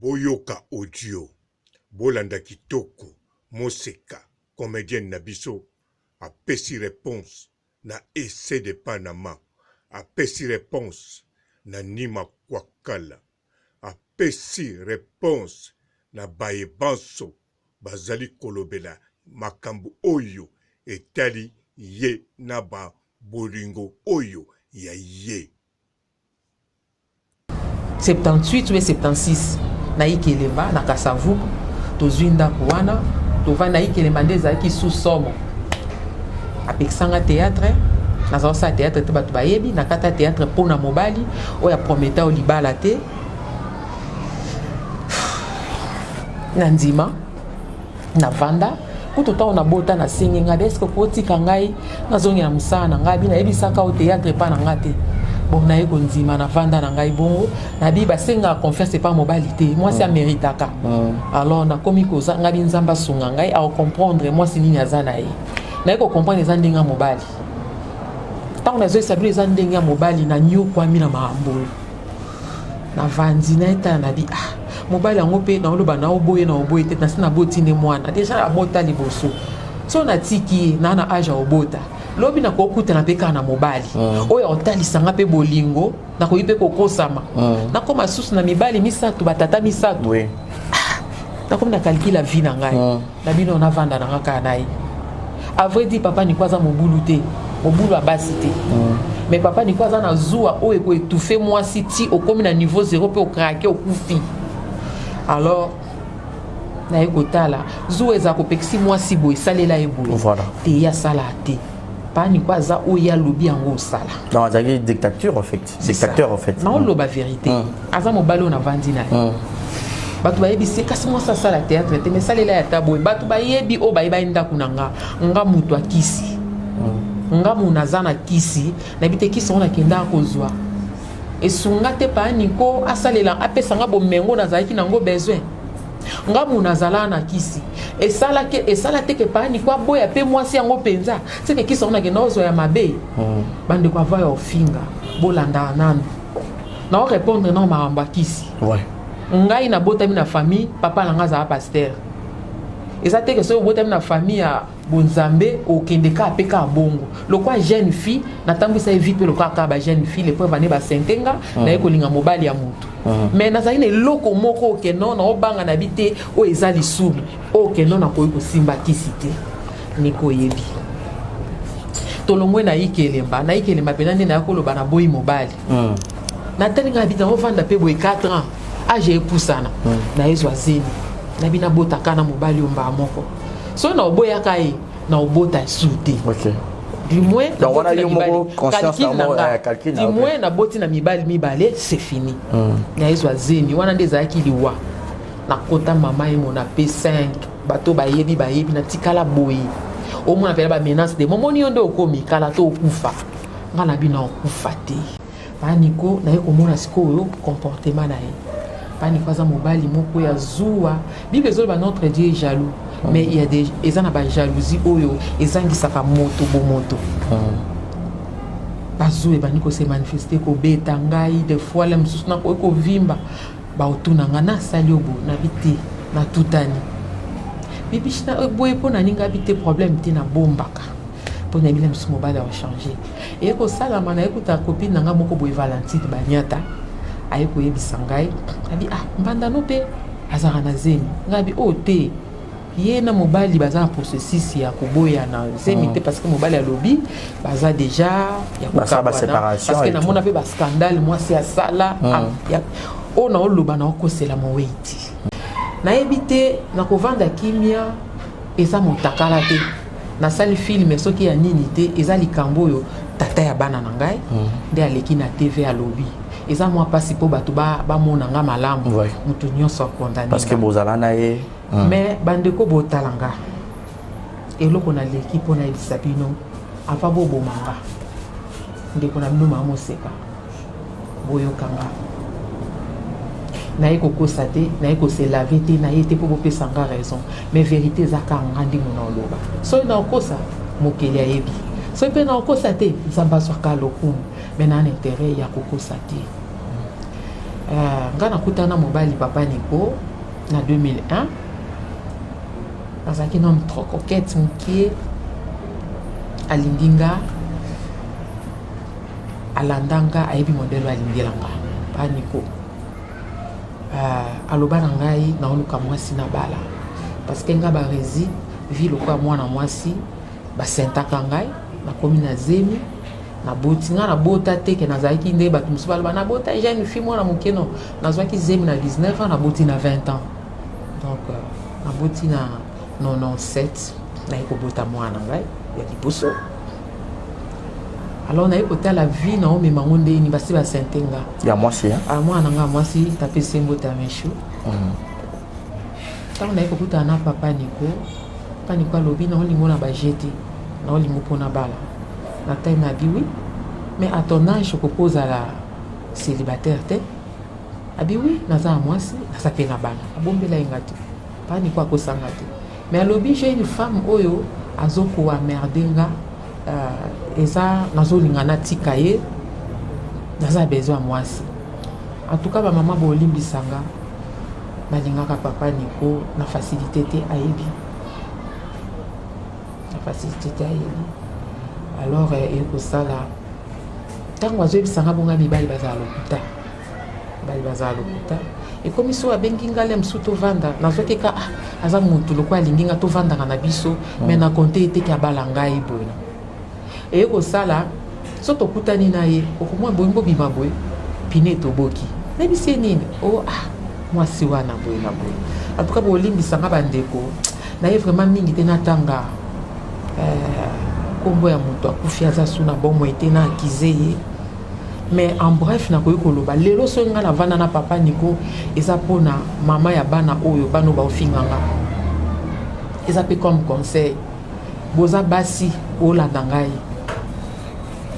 Boyoka audio, Bolanda Kitoko, Moseka, comédienne Nabiso, a pesi réponse na essai de Panama, a pesi réponse na Nima Kwakala, a pesi réponse na Bayebanso, Bazali Kolobela, Makambu Oyo, etali ye naba bolingo Oyo, ya ye. 78 ou 76 na Ikelemba na Kasavu tozwinda kuwana tova na Ikelemba ndeza ki sous somo apexanga théâtre na zosa théâtre te batu bayebi na kata théâtre pona mobali oya prometa o libala te na ndima na vanda kuto on a bota na singinga desko poti kangai na zongi na musana ngabi na ebisaka o théâtre pa na ngate. Bon, na yeko nzima na vanda na ngai bongo na bi basenga confiance pas mobilité moi c'est méritaka alors na komi ko za ngabi nzamba sunga ngai a comprendre moi c'est nini azana ye na yeko comprendre za ndenga mobali tant na zo sabili za ndenga mobali na nyo kwa mina maambo na vandi na eta na bi ah mobali ngo pe na oloba na oboye te na sina botine mwana déjà abota liboso so na tiki na aja obota lobi na kokuta na peka na mobali oyo otalisanga pe bolingo na koyipe kokosama na koma susu na mibali misatu batata misatu oui na koma na calcule la vie na ngai na bino na vanda na ngaka nai a vrai dit papa ni kwaza mobulu te mobulu abasi te mais papa ni kwaza na zuwa oyo ko étouffer moi siti au comme na niveau 0 pe o craquer au kufi alors na ekotala zuwa eza ko pexi moi si boy salela eboy voilà te ya sala te pani kwa za oya lobi yango sala dans la dictature en fait dictateur en fait na loba vérité aza mobalo na vandi na batu bayebi se kasi moi ça sala théâtre te mais salela ya tabo batu bayebi o bayeba inda kunanga nga mutu akisi nga munaza na kisi na bite kisi ona kenda kozwa esunga te pani ko asalela apesanga bomengo na zaki nango besoin nga munazala na kisi esala te ke pani kwa boya pe mwasi yango penza c'est que kisi ona ke nozo ya mabe bande kwa va ofinga bolanda nanu na répondre non maamba kisi ouais ngai na botami na famille papa langa za pasteur eza te ke so botami na famille ya bonzambe okende ka peka bongo lokwa jeune fille na tambisa evipe lokwa ka ba jeune fille le preuve ane ba sentenga na ekolinga mobali ya mutu mais na zaine loko moko ke non na obanga na bité o ezali subi o ke non na koyi ko simba kisite ni koyebi tolongwe na Ikelemba penande na yakoloba na boyi mobali na telinga bita o vanda pe boyi 4 ans age epusana na ezwa zeni na bina bota kana mobali omba moko so na oboya kai na obota suti OK du moins donc voilà yo moko conscience na calcul du moins na boti na mibale c'est fini na ezwa zeni wana ndeza yakiliwa na kota mama emo na P5 bato bayebi na tikala boyi au moins appelle ba menace de momoni onde okomi kala to okufa ngana bina okufa te paniko na yeko mona sikoyo comportement na ye paniko za mobali moko ya zuwa bible zo ba notre Dieu est jaloux mais il y a des ezana ba jalousie oyo ezangisaka moto bomoto bazu e baniko se manifester ko beta ngai des fois la msusu na ko vimba ba otuna ngana sali obo na biti na tutani bibishna boye pona ninga biti problème tina bombaka pona bila msusu mobali a changer et ko sala mana ekuta copine nanga moko boye Valentine banyata ayeko yebisa ngai abi mbanda no pe azara na zemi ngabi te ye na mobali baza processus ya koboya na zemi te parce que mobali a lobby baza déjà ya kokaba séparation parce que na mona pe ba scandale moi c'est sala on a oloba na okosela mo weiti na ebite na kovanda kimia eza motakala te na sali film soki ya nini te eza likambo yo tata ya bana na ngai nde aleki na TV a lobby eza moi pasi po bato ba mona nga malamu mutu nyonso condamné parce que bozala na ye mais bandeko botalanga eloko na l'équipe na ebisabino ava bobomanga ndeko na bino mama seka boyokanga na yeko kosa te na yeko se laver te na yete po bopesa nga raison mais vérité ezaka ngandi mona oloba so na kosa mokeli ayebi so pe na kosa te nzamba swaka lokumu mais na intérêt ya kokosa te nga nakutana mobali papa Nico na 2001 azalaki na trop coquette mokie alingi nga alandanga ayebi modele alingelanga papa Nico aloba na ngai naoluka mwasi na bala parce que nga barezi vi lokwa mwana mwasi basentaka ngai nakomi na zemi naboti nga nabota te ke nazalaki nde bato mosusu baloba nabota jeune fille mwana moke no nazwaki zemi na 19 ans naboti na 20 ans donc naboti na 97 naye kobota mwana ngai ya liboso alors naye kotala vie na omema ngo ndeni basi basente nga ya mwasi mwana nga mwasi tapesi mbota meshu ntango naye kokutana na papa Nico alobi na olingo na bajete na olingo mpona bala na taille na biwi mais à ton âge okozala célibataire te abi oui naza mwasi naza pe na bana abombela yenga te papa Nico akosanga te mais alobi j'ai une femme oyo azokowa merdenga eza nazolinga natika ye naza besoin mwasi en tout cas bamama bolimbisanga balingaka papa Nico na facilité te ayebi na facilité te ayebi alors ekosala ntango azoyebisanga bonga mibali bazala lokuta ekomi so abengi nga le mosusu tovanda nazwaki ka aza motu lokwa alingi nga tovandaka na biso me na konte eteki abala ngai boye ekosala so tokutani na ye okomwa boye mbobima boye pine toboki nayebisi ye nini mwasi wana boye na boye en tout cas bolimbisanga bandeko naye vraiment mingi te natanga kombo ya moto akufi aza su na bomo ete na akize ye mais en bref nakoki koloba lelo so nga navanda na papa Nico eza mpona mama ya bana oyo bana baofinganga eza mpe comme conseil boza basi olanda ngai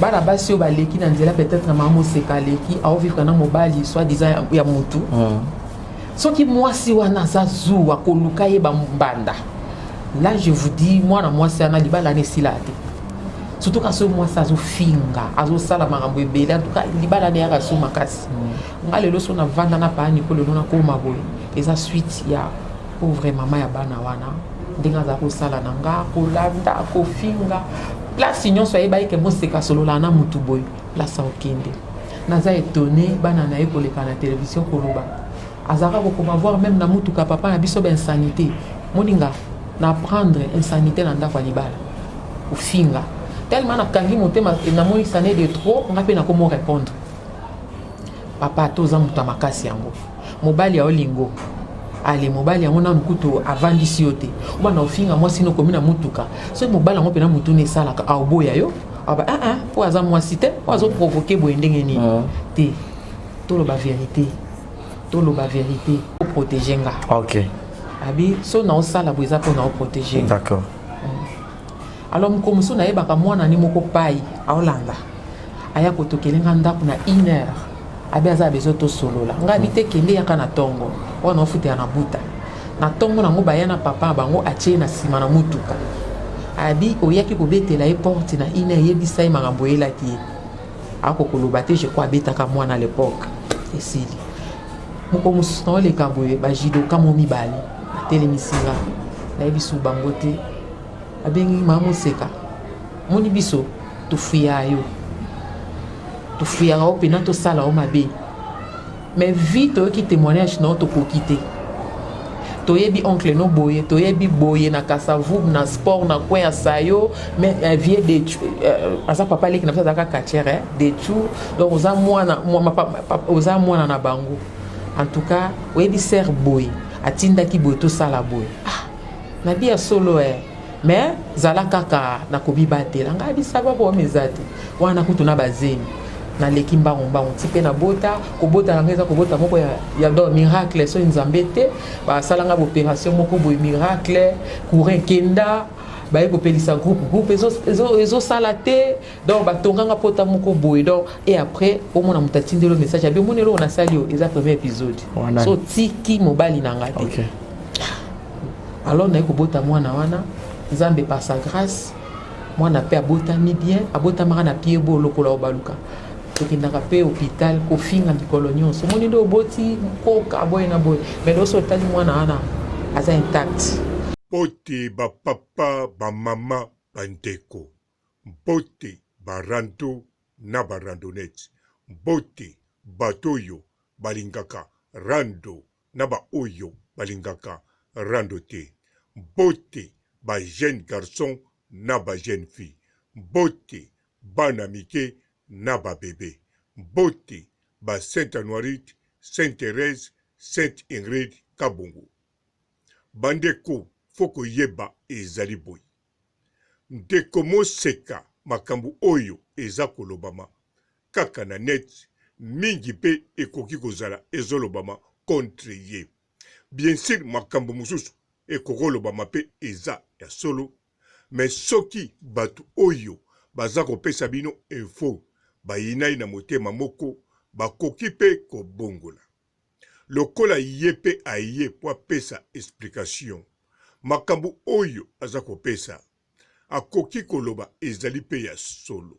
bana basi oyo baleki na nzela peut-être mama moseka aleki aovivre na mobali soit disant ya motu soki mwasi wana aza zuwa koluka ye bambanda là je vous dis mwana mwasi ana libala nesila te surtout quand ce mwasi azofinga azosala makambo ebele en tout cas libala ne yaka so makasi nga lelo so na vanda na papa Nico lelo nakoma boye eza suite ya pauvre mama ya bana wana ndenge aza kosala na nga kolanda kofinga place nyonso ayebaki ke moseka solola na mutu boye place aokende naza étonné bana na ye koleka na télévision koloba azaka kokoma voir même na mutuka papa na biso insanité moninga na prendre insanité na ndako ya libala kofinga tellement nakangi motema namoni sané de trop nga mpe nakomo répondre papa toza moto ya makasi yango mobali ya olingo ale mobali yango nanu kutu avandisi yo te obana ofinga mwasi no komi na mutuka soki mobali yango mpe na mutu nesalaka aoboya yo aba po aza mwasi te po azoprovoke boye ndenge nini te toloba vérité oprotege nga abi so na osala boye eza mpo na oprotege d'accord alors mokomosu nayebaka mwana ni moko pai aolanda aya kotokelenga ndako na 1 heure abi aza bezo tosolola nga bi te kende yaka na tongo wana ofutela na buta na tongo nango baya na papa bango atie na nsima na mutuka abi oyaki kobetela ye porte na 1 heure yebisa ye makambo eyelaki ye akokoloba te je crois abetaka mwana à l'époque esili mokomosu naoleka boye bajidoka mo mibale atelemisinga nayebisu bango te abengi mama moseka moni biso tofuya yo tofuyaka o pena tosala o mabe mais vi toyoki témoignage na o tokoki te toyebi oncle no boye toyebi boye na kasavu na sport na coin ya sayo mais vie de aza papa leki na biso azaka katiere de tout donc oza mwana na bango en tout cas oyebi ser boye atindaki boye tosala boye nabi ya solo mais zala kaka na kobibatela ngai bisaba bo mezate wana kutu na bazeni na leki mbango ti pe na bota kobota na ngeza kobota moko ya do miracle so nzambe te ba salanga opération moko boye miracle courir kenda ba ekopelisa groupe ezo sala te donc batonganga pota moko boye donc et après au mona mutatindelo message ya bimonelo on a sali eza premier épisode so tiki mobali na ngate okay. Alors na ekobota mwana wana Nzambe par sa grâce mwana pe abotami bien abotamaka na pied bo lokola obaluka tokendaka mpe hôpital kofinga mikolo nyonso omoni nde oboti koka boye na boye mais loso otali mwana wana aza intact. Mbote bapapa bamama bandeko, mbote barando na barandonete, mbote bato oyo balingaka rando na baoyo balingaka rando te, mbote ba jeune garçon na ba jeune fille, mbote bana mike na ba bébé, mbote ba Sainte Anoirite, Sainte Thérèse, Sainte Ingrid Kabongo. Bandeko foko yeba ezali boy. Ndeko moseka makambu oyo eza kolobama kaka na net mingi pe ekoki kozala ezolobama contre ye. Bien sûr makambu mususu ekokolobama pe eza ya solo, mais soki batu oyo baza kopesa bino info bayinai na motema moko bakoki pe kobongola. Lokola ye pe aye po apesa explication makambu oyo aza kopesa akoki koloba ezali pe ya solo,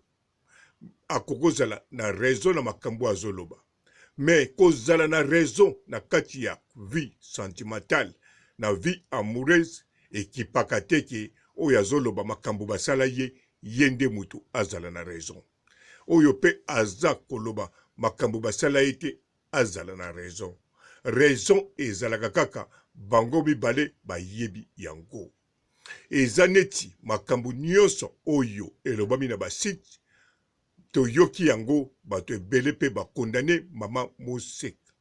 akokozala na raison na makambu azoloba, mais kozala na raison na kati ya vie sentimentale na vie amoureuse ekipaka teke oyo azoloba makambu basala ye yende mutu azala na raison, oyo pe aza koloba makambu basala ete azala na raison. Raison ezalaka kaka bango mibale bayebi yango. Eza neti makambu nyonso oyo elobami na basite toyoki yango bato ebele pe bakondane mama Moseka.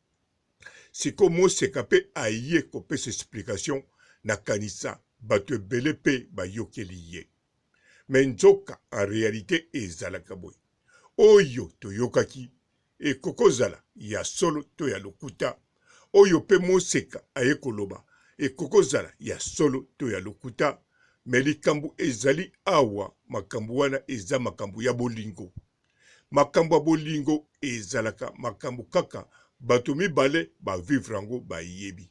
Siko Moseka pe aye kopesa explication na kanisa bato ebele pe bayokeli ye. Mais nzoka en réalité ezalaka boye. Oyo toyokaki ekokozala ya solo to ya lokuta. Oyo pe Moseka aye koloba ekokozala ya solo to ya lokuta, me likambu ezali awa makambu wana eza makambu ya bolingo. Makambu ya bolingo ezalaka makambu kaka bato mibale ba vivre yango bayebi.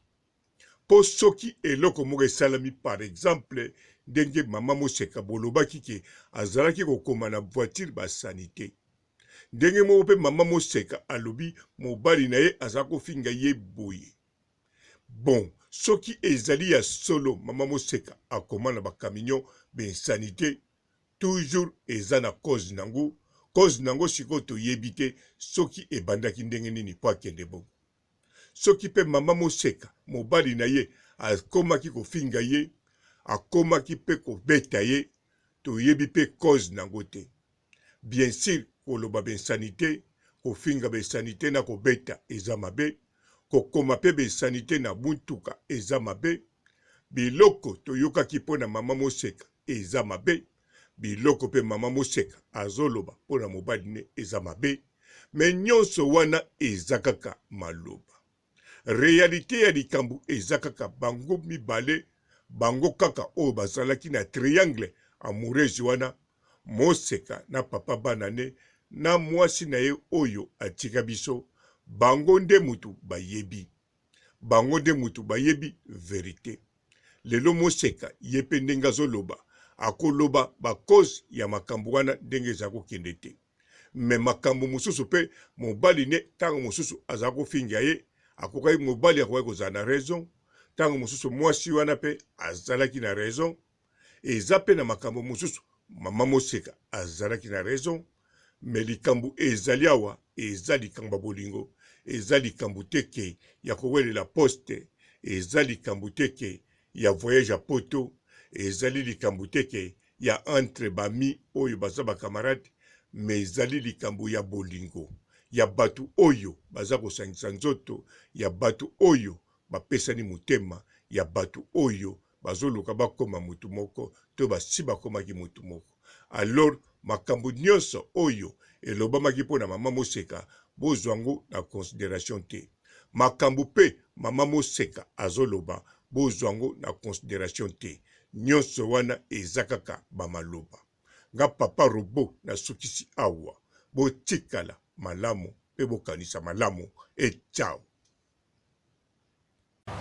Po soki eloko moko esalami par exemple ndenge mama Moseka bolobaki ke azalaki kokoma na voiture ba sanité. Ndenge moko pe mama Moseka alobi mobali na ye aza kofinga ye boye. Bon, soki ezali ya solo mama Moseka akoma na bakamion ben sanité toujours eza na cause nango siko toyebi te soki ebandaki ndenge nini po akende bongo. Soki pe mama Moseka mobali na ye akomaki kofinga ye, akomaki pe kobeta ye, toyebi pe cause nango te. Bien sûr koloba ben sanité, kofinga ben sanité na kobeta eza mabe, kokoma pe ben sanité na buntuka eza mabe, biloko toyokaki pona mama Moseka eza mabe, biloko pe mama Moseka azoloba pona mobali ne eza mabe, me nyonso wana eza kaka maloba. Réalité ya likambu eza kaka bango mibale, bango kaka oyo bazalaki na triangle amoureuse wana, Moseka na papa banane na mwasi na ye oyo atika biso, bango nde mutu bayebi. Bango nde mutu bayebi verité. Lelo Moseka yepe ndenge azoloba, akoloba ba cause ya makambu wana ndenge ezako kende te. Me makambu mususu pe mobali ne tango mususu azako finga ye, akokai mobali akokai kozala na raison, tango mususu mwasi wana pe azalaki na raison, eza pe na makambu mususu mama Moseka azalaki na raison, me likambu ezali awa eza likambu bolingo, eza likambu teke ya kowelela poste, eza likambu teke ya voyage à poto, ezali likambu teke ya entre bami oyo baza ba camarade, me ezali likambu ya bolingo, ya batu oyo baza kosangisa nzoto, ya batu oyo bapesani mutema, ya batu oyo bazoluka bakoma mutu moko to basi bakomaki mutu moko. Alors makambu nyonso oyo elobamaki pona mama Moseka bozwango na considération te. Makambu pe mama Moseka azoloba bozwango na considération te. Nyonso wana ezakaka bamaloba. Nga papa Robo na sukisi awa botikala malamu pe bokanisa malamu et ciao.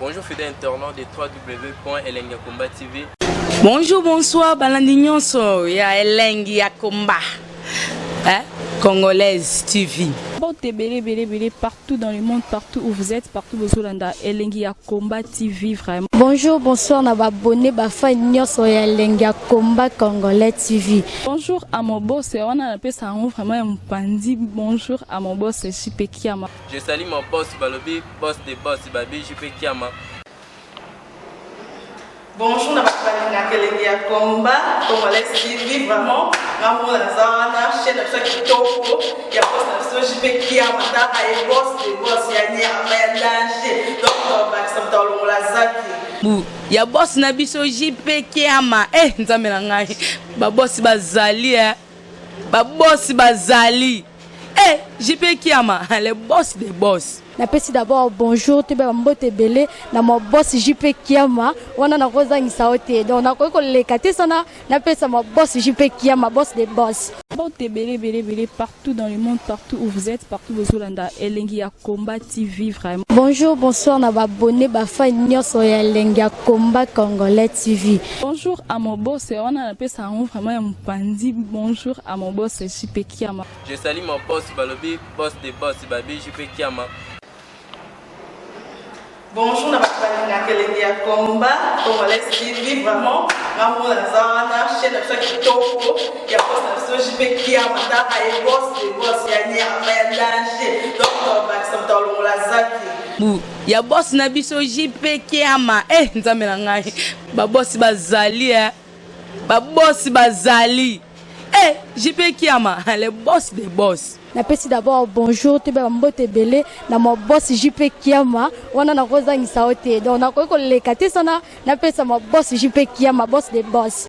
Bonjour fidèles internautes de www.elengiakomba TV. Bonjour, bonsoir, balandi nyonso ya Elengi ya Komba. Congolaise TV. Bon, belé, partout dans le monde, partout où vous êtes, partout où vous êtes, Elengia Combat TV, vraiment. Bonjour, bonsoir, on a abonné, Bafa Nyoso Elengia Combat Congolais TV. Bonjour à mon boss, on a appelé ça vraiment un pandi. Bonjour à mon boss, JP Kiama. Je salue mon boss Balobi, boss des boss Babi, JP Kiama. Bonjour, on a appelé Elengia Combat Congolais TV, vraiment. Ramon Lazana, chaîne de chaque topo, il y a pas de JP Kiama, et boss des boss, il y a un danger. Donc, on va s'entendre la zaki. Ya boss na biso JP Kiama nzambe na ngai ba boss bazali ba boss bazali JP Kiama le boss des boss. Napesi d'abord bonjour te ba mbote belé na mo boss JP Kiama wana na kozangisa ote donc na ko lekate sana napesa mo boss JP Kiama boss des boss. Bon, belé, partout dans le monde, partout où vous êtes, partout où vous êtes, Elengia Combat TV, vraiment. Bonjour, bonsoir, on a abonné, Bafa Nyoso Elengia Combat Congolais TV. Bonjour à mon boss, on a appelé ça vraiment un pandi. Bonjour à mon boss, JP Kiama. Je salue mon boss Balobi, boss des boss Babi, JP Kiama. Bonjour, on a appelé Elengia Combat Congolais TV, vraiment. Ramon Lazana, chaîne de chaque topo, il y a pas de JP Kiama, et boss des boss, il y a un danger. Donc, on va s'entendre la zaki. Ya boss na biso JP Kiama nzambe na ngai ba boss bazali ba boss bazali JP Kiama le boss des boss. Napesi d'abord bonjour te ba mbote belé na mo boss JP Kiama wana na kozangisa ote donc na ko lekate sana napesa mo boss JP Kiama boss des boss.